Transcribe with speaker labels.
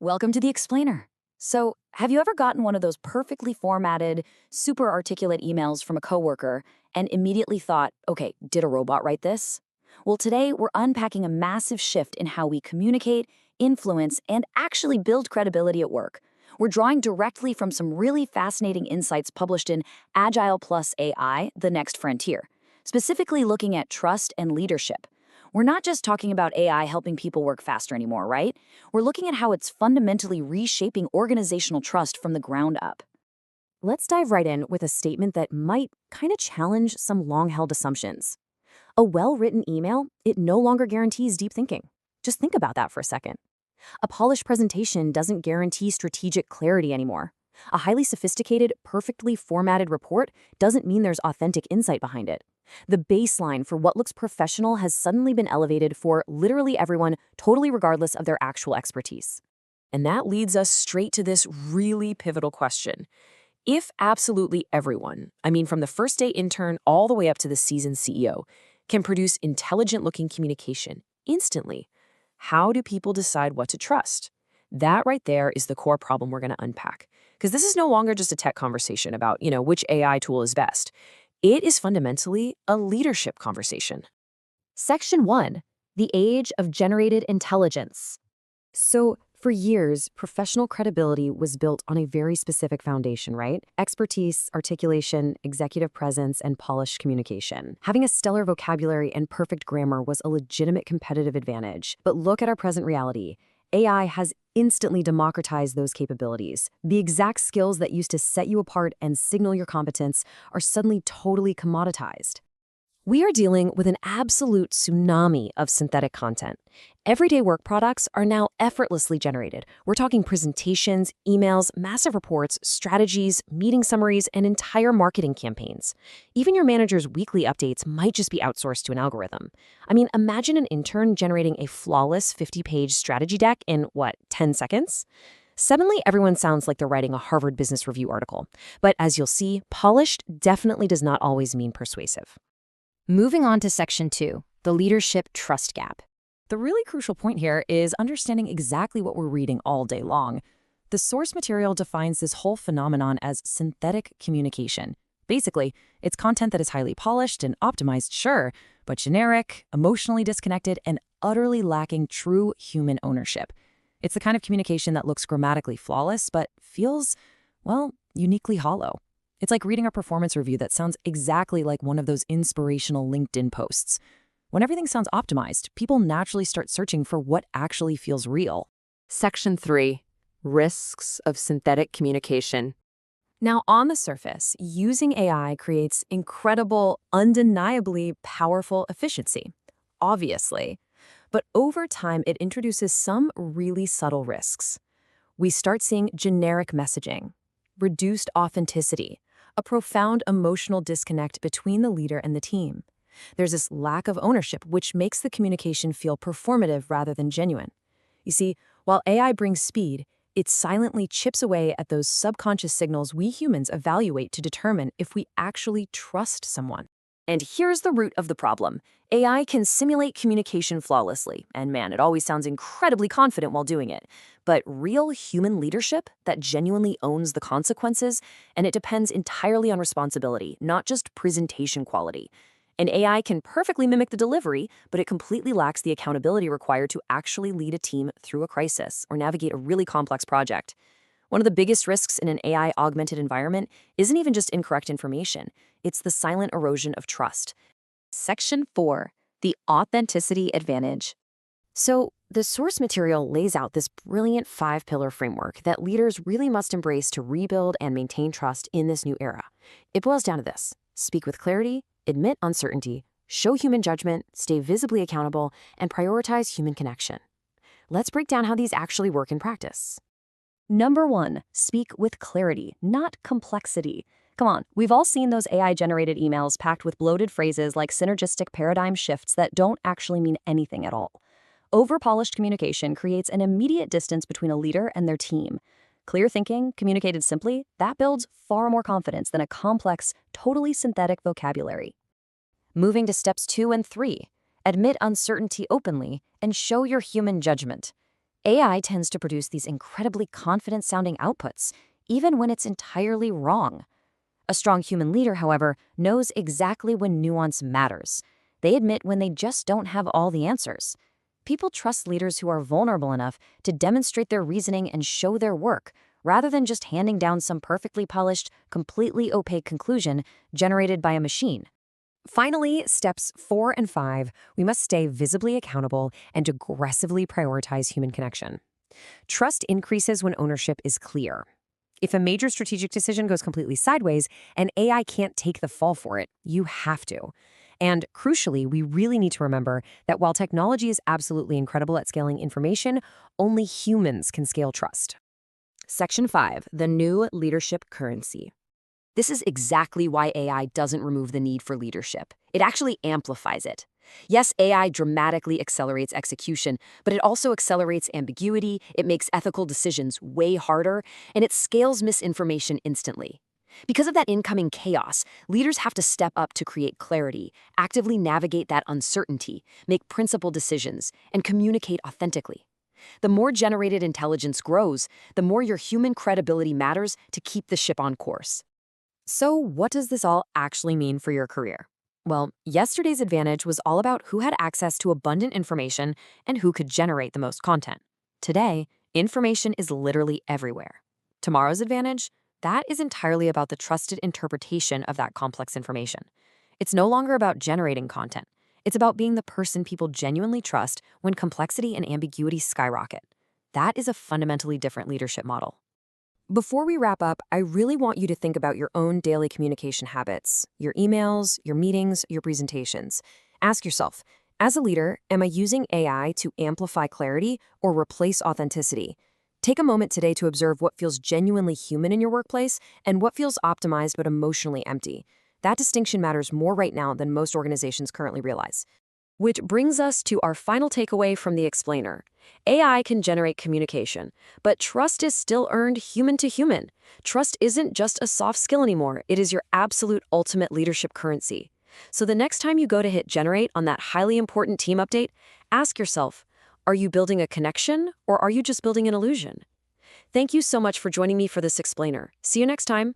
Speaker 1: Welcome to the Explainer. So, have you ever gotten one of those perfectly formatted, super articulate emails from a coworker and immediately thought, okay, did a robot write this? Well, today we're unpacking a massive shift in how we communicate, influence, and actually build credibility at work. We're drawing directly from some really fascinating insights published in Agile plus AI, The Next Frontier, specifically looking at trust and leadership. We're not just talking about AI helping people work faster anymore, right? We're looking at how it's fundamentally reshaping organizational trust from the ground up. Let's dive right in with a statement that might kind of challenge some long-held assumptions. A well-written email, it no longer guarantees deep thinking. Just think about that for a second. A polished presentation doesn't guarantee strategic clarity anymore. A highly sophisticated, perfectly formatted report doesn't mean there's authentic insight behind it. The baseline for what looks professional has suddenly been elevated for literally everyone, totally regardless of their actual expertise. And that leads us straight to this really pivotal question. If absolutely everyone, from the first day intern all the way up to the seasoned CEO, can produce intelligent-looking communication instantly, how do people decide what to trust? That right there is the core problem we're going to unpack. Because this is no longer just a tech conversation about, which AI tool is best. It is fundamentally a leadership conversation. Section 1. The Age of Generated Intelligence. So, for years, professional credibility was built on a very specific foundation, right? Expertise, articulation, executive presence, and polished communication. Having a stellar vocabulary and perfect grammar was a legitimate competitive advantage. But look at our present reality. AI has instantly democratized those capabilities. The exact skills that used to set you apart and signal your competence are suddenly totally commoditized. We are dealing with an absolute tsunami of synthetic content. Everyday work products are now effortlessly generated. We're talking presentations, emails, massive reports, strategies, meeting summaries, and entire marketing campaigns. Even your manager's weekly updates might just be outsourced to an algorithm. Imagine an intern generating a flawless 50-page strategy deck in, 10 seconds? Suddenly, everyone sounds like they're writing a Harvard Business Review article. But as you'll see, polished definitely does not always mean persuasive. Moving on to Section 2, the leadership trust gap. The really crucial point here is understanding exactly what we're reading all day long. The source material defines this whole phenomenon as synthetic communication. Basically, it's content that is highly polished and optimized, sure, but generic, emotionally disconnected, and utterly lacking true human ownership. It's the kind of communication that looks grammatically flawless, but feels, uniquely hollow. It's like reading a performance review that sounds exactly like one of those inspirational LinkedIn posts. When everything sounds optimized, people naturally start searching for what actually feels real.
Speaker 2: Section 3. Risks of synthetic communication.
Speaker 1: Now, on the surface, using AI creates incredible, undeniably powerful efficiency, obviously. But over time, it introduces some really subtle risks. We start seeing generic messaging, reduced authenticity, a profound emotional disconnect between the leader and the team. There's this lack of ownership, which makes the communication feel performative rather than genuine. You see, while AI brings speed, it silently chips away at those subconscious signals we humans evaluate to determine if we actually trust someone. And here's the root of the problem. AI can simulate communication flawlessly, and man, it always sounds incredibly confident while doing it. But real human leadership that genuinely owns the consequences, and it depends entirely on responsibility, not just presentation quality. An AI can perfectly mimic the delivery, but it completely lacks the accountability required to actually lead a team through a crisis or navigate a really complex project. One of the biggest risks in an AI-augmented environment isn't even just incorrect information. It's the silent erosion of trust. Section 4. The Authenticity Advantage. So, the source material lays out this brilliant 5-pillar framework that leaders really must embrace to rebuild and maintain trust in this new era. It boils down to this: speak with clarity, admit uncertainty, show human judgment, stay visibly accountable, and prioritize human connection. Let's break down how these actually work in practice. Number 1, speak with clarity, not complexity. Come on, we've all seen those AI-generated emails packed with bloated phrases like synergistic paradigm shifts that don't actually mean anything at all. Over-polished communication creates an immediate distance between a leader and their team. Clear thinking, communicated simply, that builds far more confidence than a complex, totally synthetic vocabulary. Moving to steps 2 and 3, admit uncertainty openly and show your human judgment. AI tends to produce these incredibly confident sounding outputs, even when it's entirely wrong. A strong human leader, however, knows exactly when nuance matters. They admit when they just don't have all the answers. People trust leaders who are vulnerable enough to demonstrate their reasoning and show their work, rather than just handing down some perfectly polished, completely opaque conclusion generated by a machine.
Speaker 2: Finally, steps 4 and 5, we must stay visibly accountable and aggressively prioritize human connection. Trust increases when ownership is clear. If a major strategic decision goes completely sideways and AI can't take the fall for it, you have to. And crucially, we really need to remember that while technology is absolutely incredible at scaling information, only humans can scale trust.
Speaker 1: Section 5, the new leadership currency. This is exactly why AI doesn't remove the need for leadership. It actually amplifies it. Yes, AI dramatically accelerates execution, but it also accelerates ambiguity, it makes ethical decisions way harder, and it scales misinformation instantly. Because of that incoming chaos, leaders have to step up to create clarity, actively navigate that uncertainty, make principled decisions, and communicate authentically. The more generated intelligence grows, the more your human credibility matters to keep the ship on course. So, what does this all actually mean for your career? Well, yesterday's advantage was all about who had access to abundant information and who could generate the most content. Today, information is literally everywhere. Tomorrow's advantage? That is entirely about the trusted interpretation of that complex information. It's no longer about generating content. It's about being the person people genuinely trust when complexity and ambiguity skyrocket. That is a fundamentally different leadership model. Before we wrap up, I really want you to think about your own daily communication habits, your emails, your meetings, your presentations. Ask yourself, as a leader, am I using AI to amplify clarity or replace authenticity? Take a moment today to observe what feels genuinely human in your workplace and what feels optimized but emotionally empty. That distinction matters more right now than most organizations currently realize. Which brings us to our final takeaway from the explainer. AI can generate communication, but trust is still earned human to human. Trust isn't just a soft skill anymore, it is your absolute ultimate leadership currency. So the next time you go to hit generate on that highly important team update, ask yourself, are you building a connection or are you just building an illusion? Thank you so much for joining me for this explainer. See you next time.